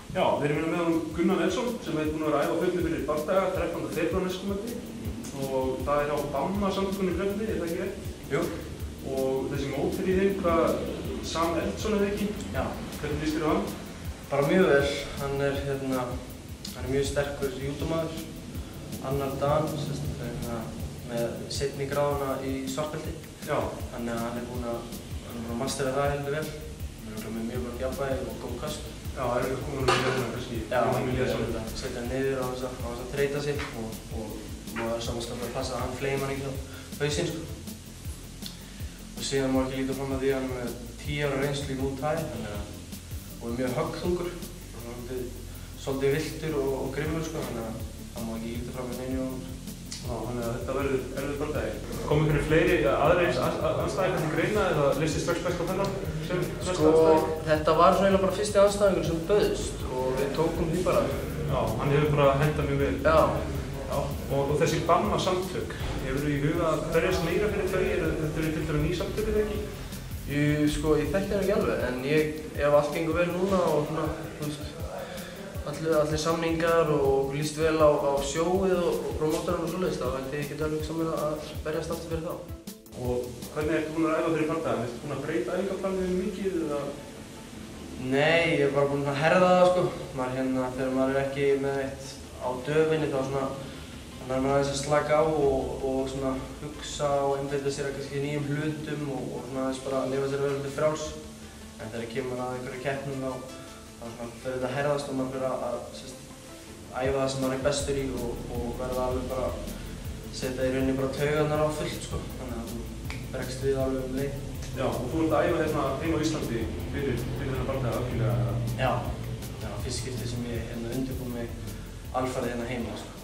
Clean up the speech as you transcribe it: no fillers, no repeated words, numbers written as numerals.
Já, við erum með honum Gunnar Nelsson sem búinn að vera að æfa fullu fyrir bardaga 13. febrúar næstkomandi og það á BAMMA samtökunni í Fljótandi, það ekki rétt? Jú. Og þessi mótherji þinn, Sam Eldsson eða ekki? Já. Hvernig lýst þér á hann? Bara mjög vel. Hann er mjög sterkur júdómaður. Annar Dan, með seinni gráðuna í svartbelti. Já. Þannig að hann er búinn að mastera það heldur vel. Hann er með mjög gott jafnvægi og góð köst. Já, það er komin að vilja hérna kannski. Já, hann vilja setja hann niður á þess að þreyta sig og maður samanskaplega að passa að hann fleima hann ekki á hausinn, sko. Og síðan má ekki líta fram að því að hann er með 10 ára reynslu í Muay Thai og er mjög höggþungur. Hann er svolítið villtur og grimmur, sko, þannig að hann má ekki líta fram með neinu á hann. Já, þannig að þetta verður erfiður bardagi. Kom einhverju fleiri aðra eins andstæðingar til greina eða listið strax best á þennan sem besta andstæðing? Þetta var svona bara fyrsti andstæðingur sem bauðst og við tókum því bara. Já, hann hefur bara hendað mjög vel. Já. Og þessi BAMMA samtök, hefur þú í huga að berjast meira fyrir þau? Þetta eru til dæmis ný samtök eða ekki? Ég þekki hann ekki alveg, en ef allt gengur vel núna og svona, þú veist, allir samningar og líst vel á sjóið og promótarann og svoleiðis, þá held ég ekki alveg saman að berjast aftur fyrir þá. Og hvernig ertu búinn að æfa fyrir bardaga? Ertu búinn að breyta æfingaplaninu mikið eða? Nei, ég er bara búinn að herða það, sko. Þegar maður er ekki með eitt á döfinni, þá þannig að maður aðeins að slaka á og svona hugsa og einbeita sér að kannski nýjum hlutum og svona aðeins bara að lifa sér verðandi frjáls. En þegar kemur að einhverju keppnum þá fer þetta að herðast og maður fyrir að æfa það sem maður er bestur í og verða alveg bara setja í rauninni bara taugarnar á fullt, sko. Þannig að þú bregst við alveg leið. Já, og þú ert að æfa hérna heima á Íslandi fyrir þennan bardaga algjörlega? Já, fyrst skipti sem ég undirbúið mig alfarið hérna heima, sko.